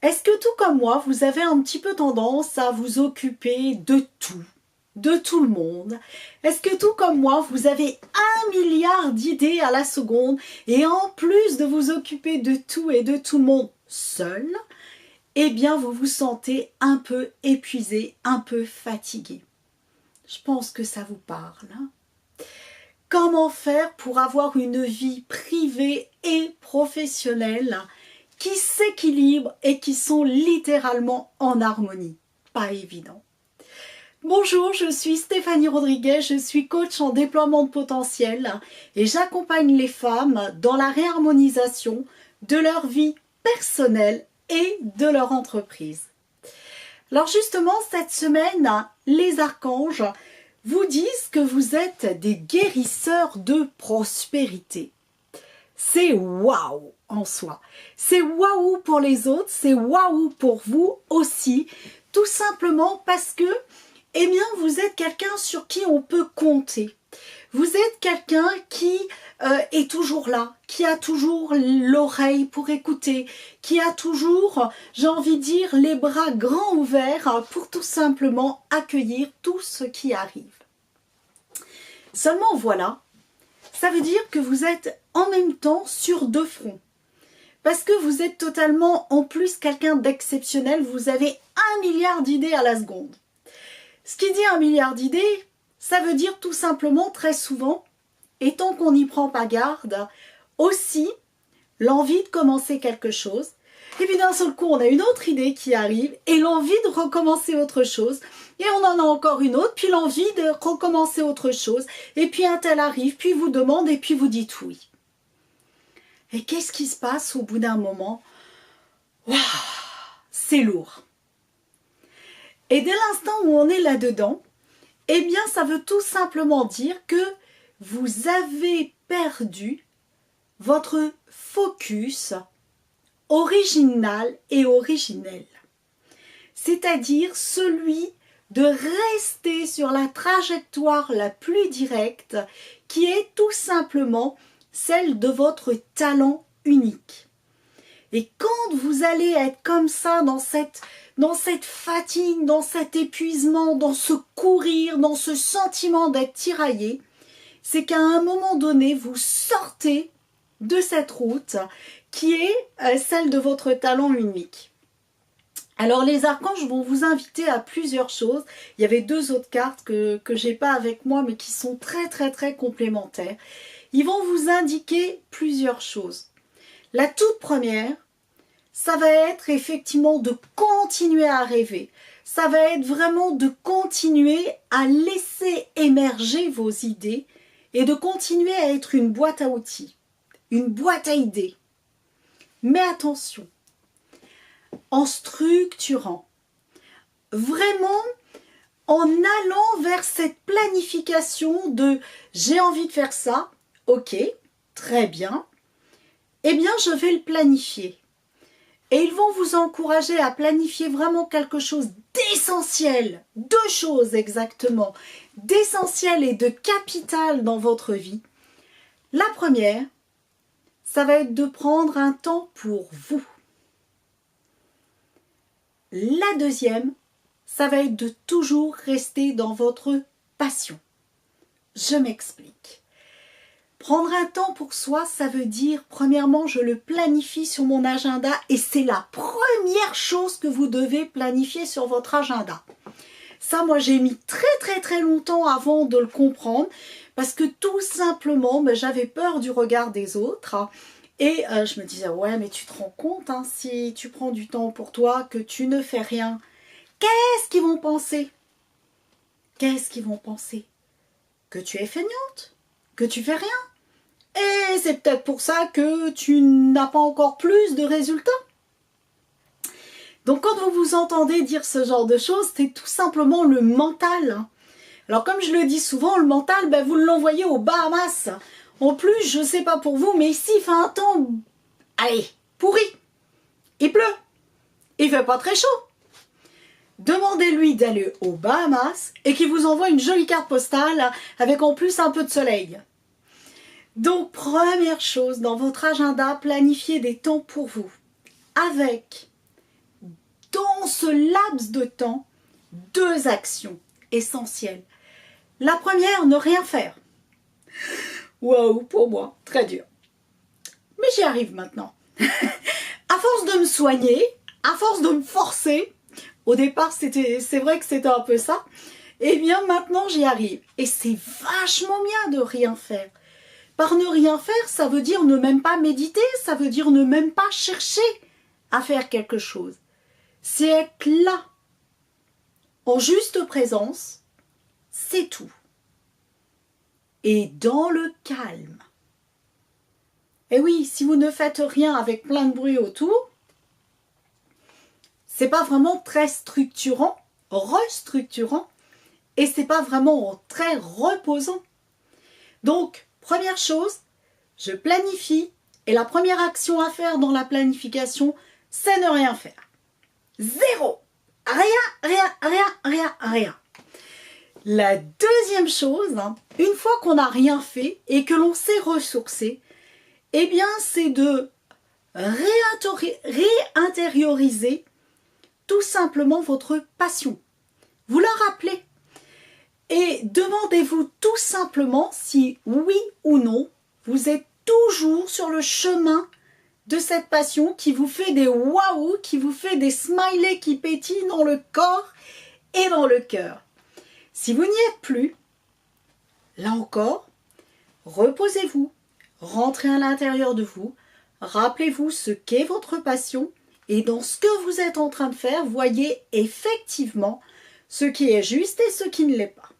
Est-ce que tout comme moi, vous avez un petit peu tendance à vous occuper de tout le monde? Est-ce que tout comme moi, vous avez 1 milliard d'idées à la seconde et en plus de vous occuper de tout et de tout le monde seul, eh bien vous vous sentez un peu épuisé, un peu fatigué? Je pense que ça vous parle, hein? Comment faire pour avoir une vie privée et professionnelle qui s'équilibrent et qui sont littéralement en harmonie? Pas évident. Bonjour, je suis Stéphanie Rodriguez, je suis coach en déploiement de potentiel et j'accompagne les femmes dans la réharmonisation de leur vie personnelle et de leur entreprise. Alors justement, cette semaine, les archanges vous disent que vous êtes des guérisseurs de prospérité. C'est waouh en soi. C'est waouh pour les autres, c'est waouh pour vous aussi, tout simplement parce que, eh bien, vous êtes quelqu'un sur qui on peut compter. Vous êtes quelqu'un qui est toujours là, qui a toujours l'oreille pour écouter, qui a toujours, j'ai envie de dire, les bras grands ouverts pour tout simplement accueillir tout ce qui arrive. Seulement voilà, ça veut dire que vous êtes en même temps sur deux fronts. Parce que vous êtes totalement, en plus, quelqu'un d'exceptionnel, vous avez 1 milliard d'idées à la seconde. Ce qui dit 1 milliard d'idées, ça veut dire tout simplement, très souvent, et tant qu'on n'y prend pas garde, aussi l'envie de commencer quelque chose. Et puis d'un seul coup, on a une autre idée qui arrive et l'envie de recommencer autre chose. Et on en a encore une autre, puis l'envie de recommencer autre chose. Et puis un tel arrive, puis vous demande et puis vous dites oui. Et qu'est-ce qui se passe au bout d'un moment? Waouh, c'est lourd. Et dès l'instant où on est là-dedans, eh bien ça veut tout simplement dire que vous avez perdu votre focus original et originel. C'est-à-dire celui de rester sur la trajectoire la plus directe qui est tout simplement celle de votre talent unique. Et quand vous allez être comme ça dans cette fatigue, dans cet épuisement, dans ce courir, dans ce sentiment d'être tiraillé, c'est qu'à un moment donné, vous sortez de cette route qui est celle de votre talent unique. Alors les archanges vont vous inviter à plusieurs choses. Il y avait deux autres cartes que j'ai pas avec moi mais qui sont très complémentaires. Ils vont vous indiquer plusieurs choses. La toute première, ça va être effectivement de continuer à rêver. Ça va être vraiment de continuer à laisser émerger vos idées et de continuer à être une boîte à outils, une boîte à idées. Mais attention, en structurant, vraiment en allant vers cette planification de j'ai envie de faire ça, ok, très bien, eh bien je vais le planifier. Et ils vont vous encourager à planifier vraiment quelque chose d'essentiel, deux choses exactement, d'essentiel et de capital dans votre vie. La première, ça va être de prendre un temps pour vous. La deuxième, ça va être de toujours rester dans votre passion. Je m'explique. Prendre un temps pour soi, ça veut dire, premièrement, je le planifie sur mon agenda et c'est la première chose que vous devez planifier sur votre agenda. Ça, moi, j'ai mis très longtemps avant de le comprendre parce que tout simplement, j'avais peur du regard des autres. Et je me disais, ouais, mais tu te rends compte, hein, si tu prends du temps pour toi, que tu ne fais rien, qu'est-ce qu'ils vont penser? Qu'est-ce qu'ils vont penser? Que tu es feignante? Que tu fais rien? Et c'est peut-être pour ça que tu n'as pas encore plus de résultats. Donc quand vous vous entendez dire ce genre de choses, c'est tout simplement le mental. Alors comme je le dis souvent, le mental, vous l'envoyez aux Bahamas. En plus, je ne sais pas pour vous, mais ici, il fait un temps, allez, pourri. Il pleut. Il fait pas très chaud. Demandez-lui d'aller aux Bahamas et qu'il vous envoie une jolie carte postale avec en plus un peu de soleil. Donc, première chose, dans votre agenda, planifiez des temps pour vous. Avec dans ce laps de temps 2 actions essentielles. La première, ne rien faire. Waouh, pour moi, très dur. Mais j'y arrive maintenant. À force de me soigner, à force de me forcer, au départ c'est vrai que c'était un peu ça, et bien maintenant j'y arrive. Et c'est vachement bien de rien faire. Par ne rien faire, ça veut dire ne même pas méditer, ça veut dire ne même pas chercher à faire quelque chose. C'est être là, en juste présence, c'est tout. Et dans le calme. Et oui, si vous ne faites rien avec plein de bruit autour, c'est pas vraiment très structurant, restructurant, et c'est pas vraiment très reposant. Donc, première chose, je planifie, et la première action à faire dans la planification, c'est ne rien faire. Zéro. Rien. La deuxième chose, une fois qu'on n'a rien fait et que l'on s'est ressourcé, eh bien, c'est de réintérioriser tout simplement votre passion. Vous la rappelez et demandez-vous tout simplement si oui ou non, vous êtes toujours sur le chemin de cette passion qui vous fait des waouh, qui vous fait des smileys qui pétillent dans le corps et dans le cœur. Si vous n'y êtes plus, là encore, reposez-vous, rentrez à l'intérieur de vous, rappelez-vous ce qu'est votre passion et dans ce que vous êtes en train de faire, voyez effectivement ce qui est juste et ce qui ne l'est pas.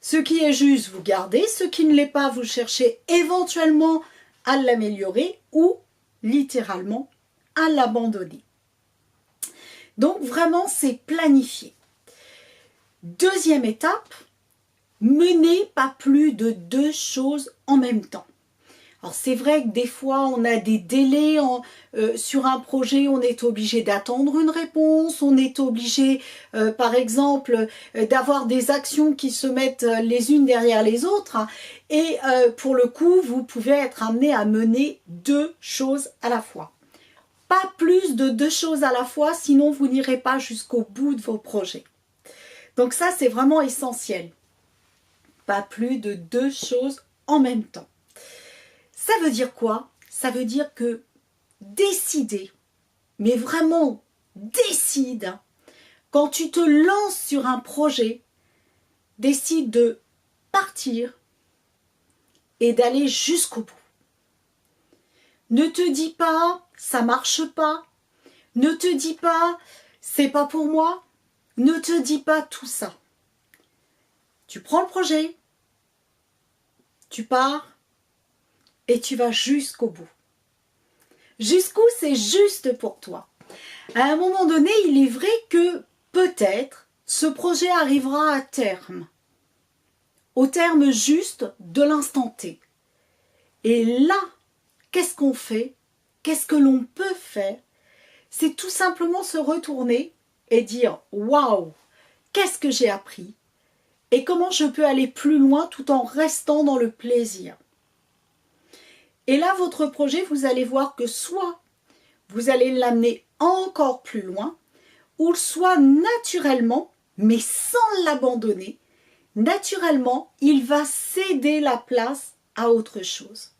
Ce qui est juste, vous gardez, ce qui ne l'est pas, vous cherchez éventuellement à l'améliorer ou littéralement à l'abandonner. Donc vraiment, c'est planifier. Deuxième étape, menez pas plus de 2 choses en même temps. Alors c'est vrai que des fois on a des délais sur un projet, on est obligé d'attendre une réponse, on est obligé par exemple d'avoir des actions qui se mettent les unes derrière les autres et pour le coup vous pouvez être amené à mener 2 choses à la fois. Pas plus de 2 choses à la fois, sinon vous n'irez pas jusqu'au bout de vos projets. Donc ça c'est vraiment essentiel. Pas plus de 2 choses en même temps. Ça veut dire quoi? Ça veut dire que décider, mais vraiment décide, quand tu te lances sur un projet, décide de partir et d'aller jusqu'au bout. Ne te dis pas, ça marche pas. Ne te dis pas, c'est pas pour moi. Ne te dis pas tout ça. Tu prends le projet, tu pars et tu vas jusqu'au bout. Jusqu'où c'est juste pour toi. À un moment donné, il est vrai que peut-être ce projet arrivera à terme. Au terme juste de l'instant T. Et là, qu'est-ce qu'on fait? Qu'est-ce que l'on peut faire? C'est tout simplement se retourner et dire « Waouh, qu'est-ce que j'ai appris? Et comment je peux aller plus loin tout en restant dans le plaisir ?» Et là, votre projet, vous allez voir que soit vous allez l'amener encore plus loin, ou soit naturellement, mais sans l'abandonner, naturellement, il va céder la place à autre chose.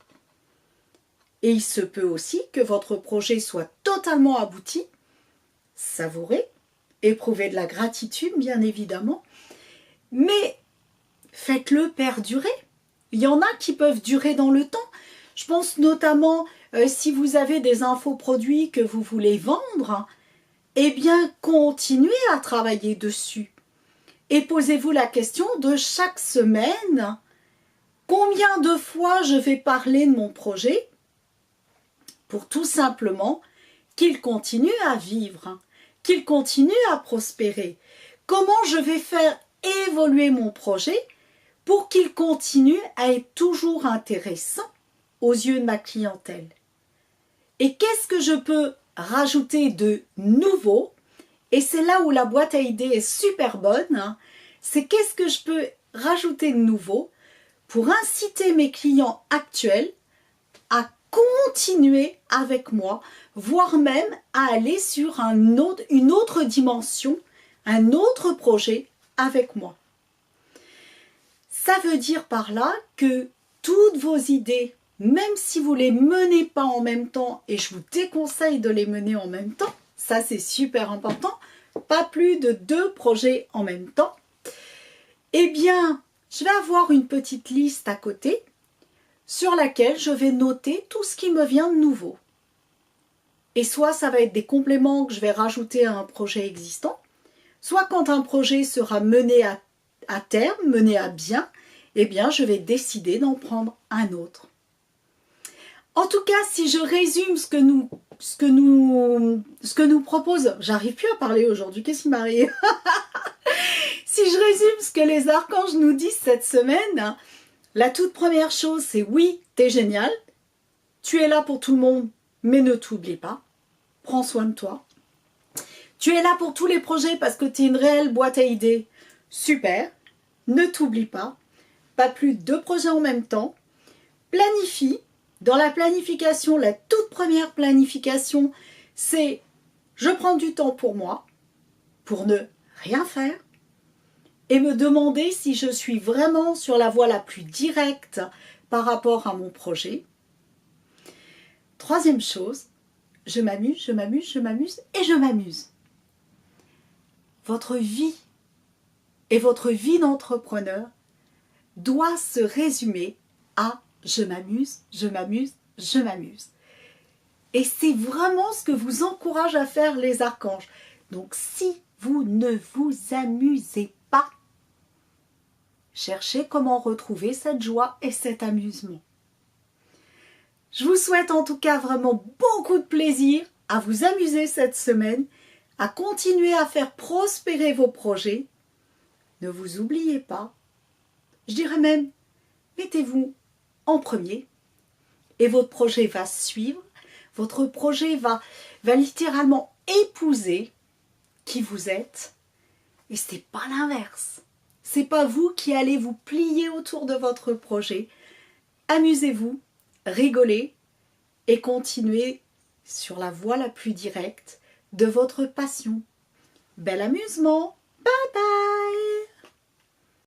Et il se peut aussi que votre projet soit totalement abouti, savourez, éprouvez de la gratitude, bien évidemment, mais faites-le perdurer. Il y en a qui peuvent durer dans le temps. Je pense notamment si vous avez des infoproduits que vous voulez vendre, eh bien continuez à travailler dessus. Et posez-vous la question de chaque semaine, combien de fois je vais parler de mon projet pour tout simplement qu'il continue à vivre, qu'il continue à prospérer. Comment je vais faire évoluer mon projet pour qu'il continue à être toujours intéressant aux yeux de ma clientèle. Et qu'est-ce que je peux rajouter de nouveau? Et c'est là où la boîte à idées est super bonne. C'est qu'est-ce que je peux rajouter de nouveau pour inciter mes clients actuels à continuer avec moi, voire même à aller sur une autre dimension, un autre projet avec moi. Ça veut dire par là que toutes vos idées, même si vous ne les menez pas en même temps, et je vous déconseille de les mener en même temps, ça c'est super important, pas plus de 2 projets en même temps, eh bien, je vais avoir une petite liste à côté sur laquelle je vais noter tout ce qui me vient de nouveau. Et soit ça va être des compléments que je vais rajouter à un projet existant, soit quand un projet sera mené à terme, mené à bien, eh bien je vais décider d'en prendre un autre. En tout cas, si je résume ce que nous propose, j'arrive plus à parler aujourd'hui, qu'est-ce qui m'arrive? Si je résume ce que les archanges nous disent cette semaine, la toute première chose, c'est oui, t'es génial, tu es là pour tout le monde, mais ne t'oublie pas, prends soin de toi. Tu es là pour tous les projets parce que tu es une réelle boîte à idées, super, ne t'oublie pas plus de 2 projets en même temps, planifie. Dans la planification, la toute première planification, c'est je prends du temps pour moi, pour ne rien faire, et me demander si je suis vraiment sur la voie la plus directe par rapport à mon projet. Troisième chose, je m'amuse, je m'amuse, je m'amuse et je m'amuse. Votre vie et votre vie d'entrepreneur doit se résumer à je m'amuse, je m'amuse, je m'amuse. Et c'est vraiment ce que vous encourage à faire les archanges. Donc si vous ne vous amusez pas, cherchez comment retrouver cette joie et cet amusement. Je vous souhaite en tout cas vraiment beaucoup de plaisir à vous amuser cette semaine, à continuer à faire prospérer vos projets. Ne vous oubliez pas, je dirais même, mettez-vous en premier et votre projet va suivre, votre projet va littéralement épouser qui vous êtes et c'est pas l'inverse. C'est pas vous qui allez vous plier autour de votre projet. Amusez-vous, rigolez et continuez sur la voie la plus directe de votre passion. Bel amusement! Bye bye!